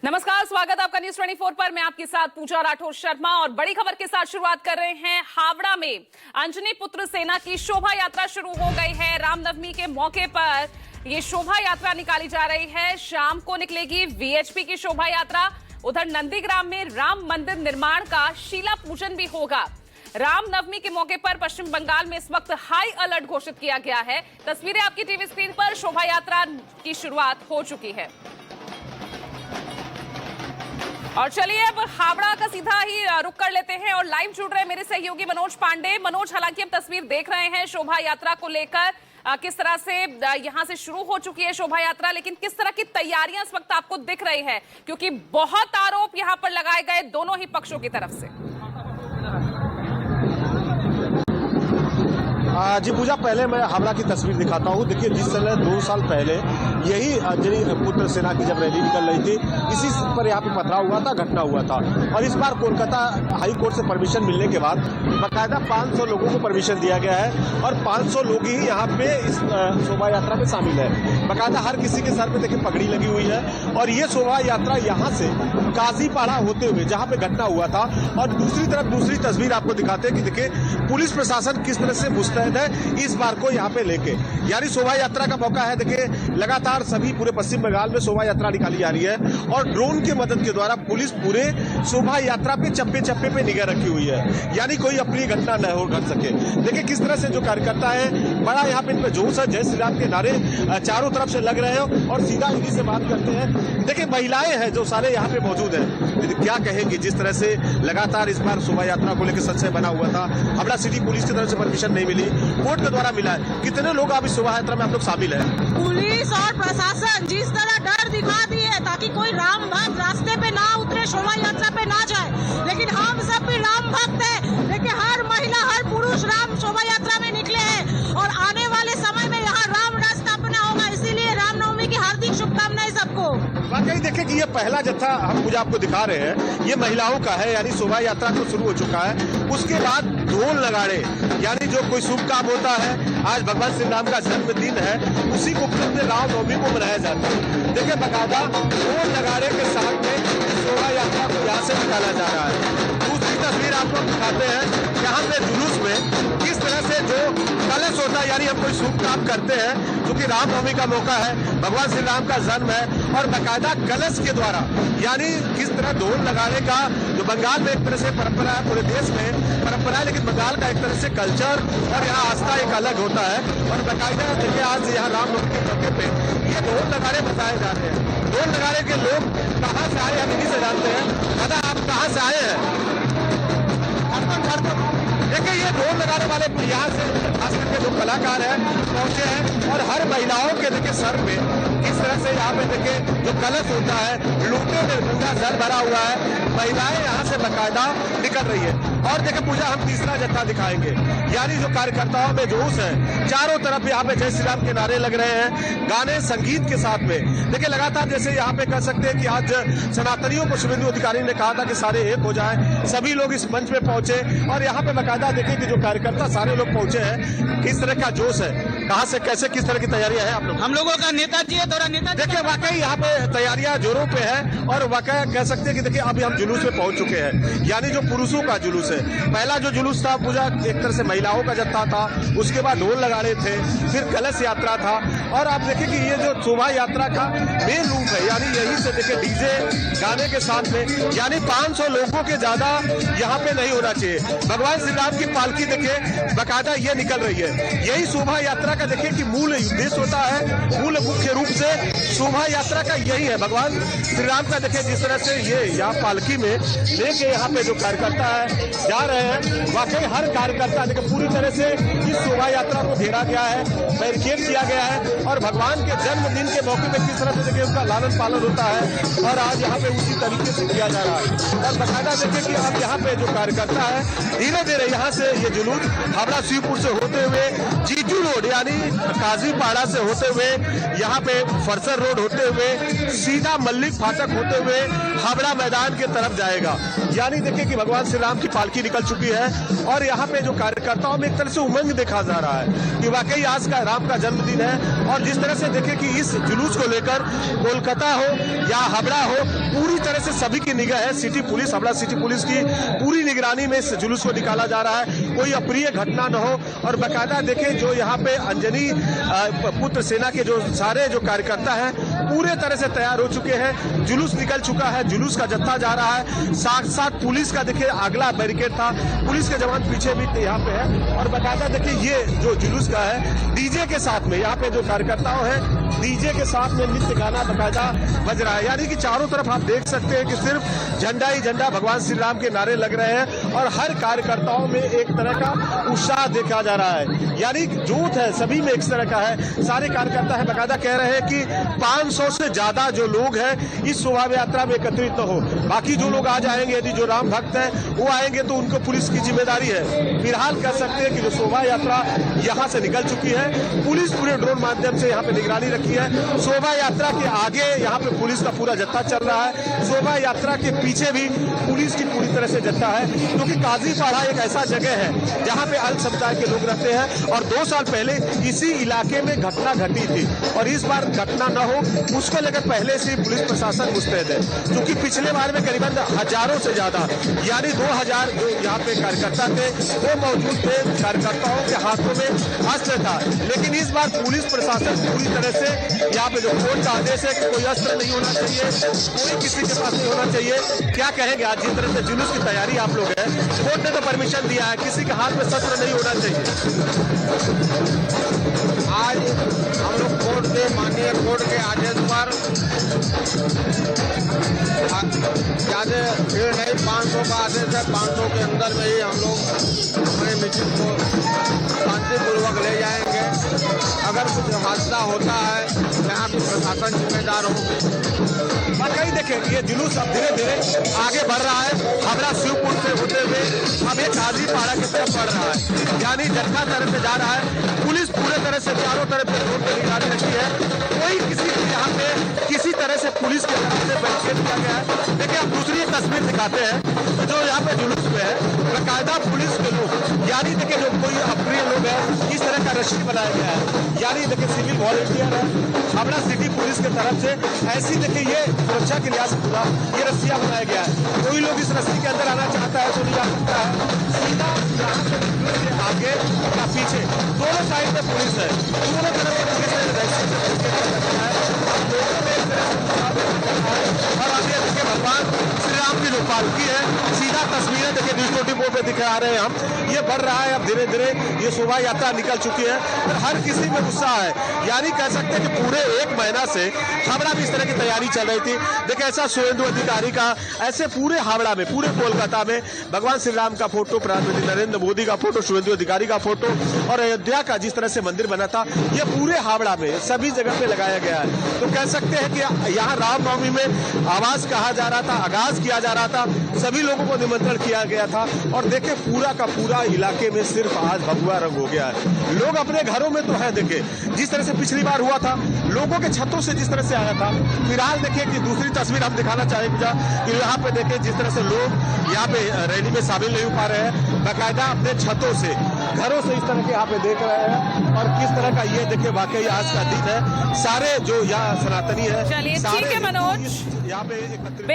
नमस्कार, स्वागत आपका न्यूज 24 पर। मैं आपके साथ पूजा राठौर शर्मा और बड़ी खबर के साथ शुरुआत कर रहे हैं। हावड़ा में अंजनी पुत्र सेना की शोभा यात्रा शुरू हो गई है। रामनवमी के मौके पर ये शोभा यात्रा निकाली जा रही है। शाम को निकलेगी वीएचपी की शोभा यात्रा। उधर नंदीग्राम में राम मंदिर निर्माण का शिला पूजन भी होगा। रामनवमी के मौके पर पश्चिम बंगाल में इस वक्त हाई अलर्ट घोषित किया गया है। तस्वीरें आपकी टीवी स्क्रीन पर। शोभा यात्रा की शुरुआत हो चुकी है और चलिए अब हावड़ा का सीधा ही रुक कर लेते हैं और लाइव जुड़ रहे हैं मेरे सहयोगी मनोज पांडे। मनोज, हालांकि हम तस्वीर देख रहे हैं शोभा यात्रा को लेकर, किस तरह से यहां से शुरू हो चुकी है शोभा यात्रा, लेकिन किस तरह की तैयारियां इस वक्त आपको दिख रही है, क्योंकि बहुत आरोप यहां पर लगाए गए दोनों ही पक्षों की तरफ से। जी पूजा, पहले मैं हावड़ा की तस्वीर दिखाता हूँ। देखिए, जिस समय 2 साल पहले यही अंजनी पुत्र सेना की जब रैली निकल रही थी, इसी पर यहाँ पे पथराव हुआ था, घटना हुआ था। और इस बार कोलकाता हाई कोर्ट से परमिशन मिलने के बाद बाकायदा 500 लोगों को परमिशन दिया गया है और 500 लोग ही यहाँ पे इस शोभा यात्रा में शामिल है। बाकायदा हर किसी के सर पे देखिए पगड़ी लगी हुई है और ये शोभा यात्रा यहाँ से काजीपाड़ा होते हुए जहाँ पे घटना हुआ था, और दूसरी तरफ दूसरी तस्वीर आपको दिखाते हैं कि देखिए पुलिस प्रशासन किस तरह से मुस्तैद है इस बार को यहाँ पे लेके। यानी शोभा यात्रा का मौका है। देखिए, लगातार सभी पूरे पश्चिम बंगाल में शोभा यात्रा निकाली जा रही है और ड्रोन की मदद के द्वारा पुलिस पूरे शोभा यात्रा पे चप्पे चप्पे पे निगाह रखी हुई है, यानी कोई अपनी घटना न हो घट सके। देखिए किस तरह से जो कार्यकर्ता है, बड़ा यहाँ पे इनमें जोश है। जय श्री राम के नारे चारों तरफ से लग रहे हैं और सीधा इन्हीं से बात करते हैं। देखिए, महिलाएं हैं जो सारे यहाँ पे मौजूद है, क्या कहेंगी जिस तरह से लगातार इस बार शोभा यात्रा को लेकर संशय बना हुआ था। हावड़ा सिटी पुलिस की तरफ से परमिशन नहीं मिली, कोर्ट के द्वारा मिला है। कितने लोग आप इस शोभा यात्रा में आप लोग शामिल हैं? पुलिस और प्रशासन जिस तरह डर दिखा दी है ताकि कोई राम भक्त रास्ते पे ना उतरे, शोभा यात्रा पे ना जाए, लेकिन हम सब भी राम भक्त हैं। देखिए, हर महिला हर पुरुष राम शोभा यात्रा में निकले हैं और आने वाले समय में यहाँ राम राज स्थापना होगा। इसीलिए रामनवमी की हार्दिक शुभकामनाएं सबको। वाकई देखिए कि ये पहला जत्था हम मुझे आपको दिखा रहे हैं, ये महिलाओं का है, यानी शोभा यात्रा तो शुरू हो चुका है। उसके बाद ढोल नगाड़े, यानी जो कोई शुभ काम होता है, आज भगवान श्री राम का जन्मदिन है, उसी को उपलक्ष्य में रामनवमी को मनाया जाता है। देखिए, बकायदा ढोल नगाड़े के साथ में शोभा यात्रा को यहाँ से निकाला जा रहा है। दूसरी तस्वीर आपको दिखाते हैं, यहाँ पे जुलूस में किस तरह से जो कलश होता है, यानी हम कोई शुभ काम करते हैं, क्योंकि रामनवमी का मौका है, भगवान श्री राम का जन्म है, और बाकायदा कलश के द्वारा यानी किस तरह ढोल लगाने का जो बंगाल में एक तरह से परंपरा है, पूरे देश में परंपरा है, लेकिन बंगाल का एक तरह से कल्चर और यहाँ आस्था एक अलग होता है। और बाकायदा देखिए, आज यहाँ रामनवमी के मौके पे ये ढोल नगाड़े बताए जा रहे हैं। ढोल नगाड़े के लोग कहाँ से आए हम इन्हीं से जानते हैं। दादा, आप कहाँ से आए हैं? देखिए, ये ढोल लगाने वाले यहाँ से खास करके जो कलाकार हैं पहुंचे हैं और हर महिलाओं के देखिए सर पे किस तरह से यहाँ पे देखिए जो कलश होता है, लूटे में पूरा जल भरा हुआ है, महिलाएं यहाँ से बाकायदा निकल रही है। और देखिए पूजा, हम तीसरा जत्था दिखाएंगे, यानी जो कार्यकर्ताओं में जोश है, चारों तरफ यहाँ पे जय श्री राम के नारे लग रहे हैं, गाने संगीत के साथ में। देखिए, लगातार जैसे यहाँ पे कह सकते हैं कि आज सनातनियों को शुभेंदु अधिकारी ने कहा था कि सारे एक हो जाए, सभी लोग इस मंच पे पहुंचे और यहाँ पे बाकायदा देखिए कि जो कार्यकर्ता सारे लोग पहुंचे हैं, किस तरह का जोश है, कहाँ से कैसे किस तरह की तैयारियां हैं आप लोग? हम लोगों का नेताजी है, थोड़ा नेता। देखिए, वाकई यहाँ पे तैयारियां जोरों पे है और वाकई कह सकते हैं कि देखिए अभी हम जुलूस में पहुंच चुके हैं, यानी जो पुरुषों का जुलूस है। पहला जो जुलूस था पूजा एक तरह से महिलाओं का जत्था था, उसके बाद ढोल लगाड़े थे, फिर कलश यात्रा था, और आप देखिए कि ये जो शोभा यात्रा का मेन रूप है, यानी यही से देखिए डीजे गाने के साथ में, यानी 500 लोगों के ज्यादा यहाँ पे नहीं होना चाहिए। भगवान श्री राम की पालकी देखिए बाकायदा ये निकल रही है। यही शोभा यात्रा का देखिए कि मूल उद्देश्य होता है, मूल मुख्य रूप से शोभा यात्रा का यही है। भगवान श्री राम का देखिए जिस तरह से ये यहाँ पालकी में लेके यहाँ पे जो कार्यकर्ता है जा रहे हैं, वाकई हर कार्यकर्ता देखिए पूरी तरह से इस शोभा यात्रा को घेरा गया है, बैरिकेड किया गया है, और भगवान के जन्मदिन के मौके पे किस तरह से देखिए उसका लालन पालन होता है और आज यहाँ पे उसी तरीके से किया जा रहा है। और बाकायदा देखिए कि अब यहाँ पे जो कार्यकर्ता है धीरे धीरे यहाँ से ये जुलूस हावड़ा शिवपुर से होते हुए जीजू रोड यानी काजीपाड़ा से होते हुए यहाँ पे फरसर रोड होते हुए सीधा मल्लिक फाटक होते हुए हावड़ा मैदान के तरफ जाएगा। यानी देखिए कि भगवान श्री राम की पालकी निकल चुकी है और यहाँ पे जो कार्यकर्ताओं में एक तरह से उमंग देखा जा रहा है कि वाकई आज का राम का जन्मदिन है। और जिस तरह से देखिए कि इस जुलूस को लेकर कोलकाता हो या हावड़ा हो, पूरी तरह से सभी की निगाह है। City police, Howrah city police की पूरी निगरानी में इस जुलूस को निकाला जा रहा है, कोई अप्रिय घटना न हो। और बाकायदा देखें जो यहाँ पे अंजनी पुत्र सेना के जो सारे जो कार्यकर्ता हैं पूरे तरह से तैयार हो चुके हैं। जुलूस निकल चुका है, जुलूस का जत्था जा रहा है। साथ साथ पुलिस का देखिए अगला बैरिकेड था, पुलिस के जवान पीछे भी यहाँ पे है। और बाकायदा देखिए ये जो जुलूस का है डीजे के साथ में, यहाँ पे जो कार्यकर्ताओं हैं डीजे के साथ में नृत्य गाना बाकायदा बज रहा है। यानी कि चारों तरफ आप देख सकते हैं कि सिर्फ झंडा ही झंडा, भगवान श्री राम के नारे लग रहे हैं और हर कार्यकर्ताओं में एक तरह का उत्साह देखा जा रहा है। यानी जोत है, सभी में एक तरह का है। सारे कार्यकर्ता है बाकायदा कह रहे हैं कि 500 से ज्यादा जो लोग हैं इस शोभा यात्रा में एकत्रित न हो। बाकी जो लोग आ जाएंगे, यदि जो राम भक्त हैं वो आएंगे तो उनको पुलिस की जिम्मेदारी है। फिलहाल कह सकते हैं कि जो शोभा यात्रा यहाँ से निकल चुकी है, पुलिस पूरे ड्रोन माध्यम से यहाँ पे निगरानी रखी है। शोभा यात्रा के आगे यहाँ पे पुलिस का पूरा जत्था चल रहा है, शोभा यात्रा के पीछे भी पुलिस की पूरी तरह से जत्था है। क्योंकि काजीपाड़ा एक ऐसा जगह है जहाँ पे अल्प समुदाय के लोग रहते हैं और 2 साल पहले इसी इलाके में घटना घटी थी और इस बार घटना न हो उसको लेकर पहले से पुलिस प्रशासन मुस्तैद है। क्योंकि पिछले बार में करीबन हजारों से ज्यादा यानी 2000 जो यहाँ पे कार्यकर्ता थे वो मौजूद थे। कार्यकर्ताओं के हाथों में अस्त्र था, लेकिन इस बार पुलिस प्रशासन पूरी तरह से यहाँ पे जो कोर्ट का आदेश है कि कोई अस्त्र नहीं होना चाहिए, कोई किसी के पास नहीं होना चाहिए। क्या कहेंगे आज जिस तरह से जुलूस की तैयारी आप लोग है, कोर्ट ने तो परमिशन दिया है, किसी के हाथ में शस्त्र नहीं होना चाहिए। आज हम लोग कोर्ट के माननीय कोर्ट के आदेश पर ज्यादा भीड़ नहीं, 500 का आदेश है, 500 के अंदर में ही हम लोग अपने मीटिंग को शांतिपूर्वक ले जाएंगे। अगर कुछ हादसा होता है तो यहाँ की प्रशासन जिम्मेदार होगी। वाकई देखें ये जुलूस अब धीरे धीरे आगे बढ़ रहा है। हावड़ा शिवपुर से होते हुए अब ये काजीपाड़ा की तरफ बढ़ रहा है, यानी जत्था तरफ से जा रहा है। पुलिस पूरे तरह से चारों तरफ से रोड पर निगरानी रखी है, कोई किसी को यहाँ पे किसी तरह से पुलिस की तरफ से बैरिकेड किया गया है। देखिए हम दूसरी एक तस्वीर दिखाते हैं तो जो यहाँ पे जुलूस में है बाकायदा पुलिस के लोग, यानी देखिए जो कोई अप्रिय लोग है इस तरह का रस्सी बनाया गया है। यानी देखिए सिविल वॉलंटियर है हावड़ा सिटी पुलिस की तरफ से, ऐसी देखिए ये सुरक्षा के लिहाज से पूरा ये रस्सियां बनाया गया है। कोई लोग इस रस्सी के अंदर आना चाहता है तो नहीं आ सकता है। सीधा यहाँ से आगे या पीछे दोनों साइड में पुलिस है, दोनों तरफ से पुलिस है। और अब ये देखिए भगवान श्री राम की जो पालकी है, सीधा तस्वीरें देखिए न्यूज़ 24 पे दिखा रहे हैं हम। ये बढ़ रहा है, अब धीरे धीरे ये शोभा यात्रा निकल चुकी है और हर किसी में उत्साह है। यानी कह सकते हैं कि पूरे 1 महीना से हावड़ा में इस तरह की तैयारी चल रही थी। देखिए ऐसा शुभेंदु अधिकारी का, ऐसे पूरे हावड़ा में, पूरे कोलकाता में भगवान श्री राम का फोटो, प्रधानमंत्री नरेंद्र मोदी का फोटो, शुभेंदु अधिकारी का फोटो और अयोध्या का जिस तरह से मंदिर बना था, ये पूरे हावड़ा में सभी जगह पे लगाया गया है। तो कह सकते हैं कि यहाँ रामनवमी में आवाज कहा जा रहा था, आगाज किया जा रहा था, सभी लोगों को निमंत्रण किया गया था। और देखे पूरा का पूरा इलाके में सिर्फ आज भगवा रंग हो गया है। लोग अपने घरों में तो है, देखे जिस तरह से पिछली बार हुआ था, लोगों के छतों से जिस तरह से आया था। फिलहाल देखिए कि दूसरी तस्वीर हम दिखाना चाहेंगे कि यहाँ पे देखिए जिस तरह से लोग यहाँ पे रैली में शामिल नहीं हो पा रहे हैं, बाकायदा अपने छतों से, घरों से इस तरह के यहाँ पे देख रहे हैं। और किस तरह का ये देखिए वाकई आज का दिन है। सारे जो यहाँ सनातनी है, चलिए ठीक है मनोज। यहाँ पे एकत्रित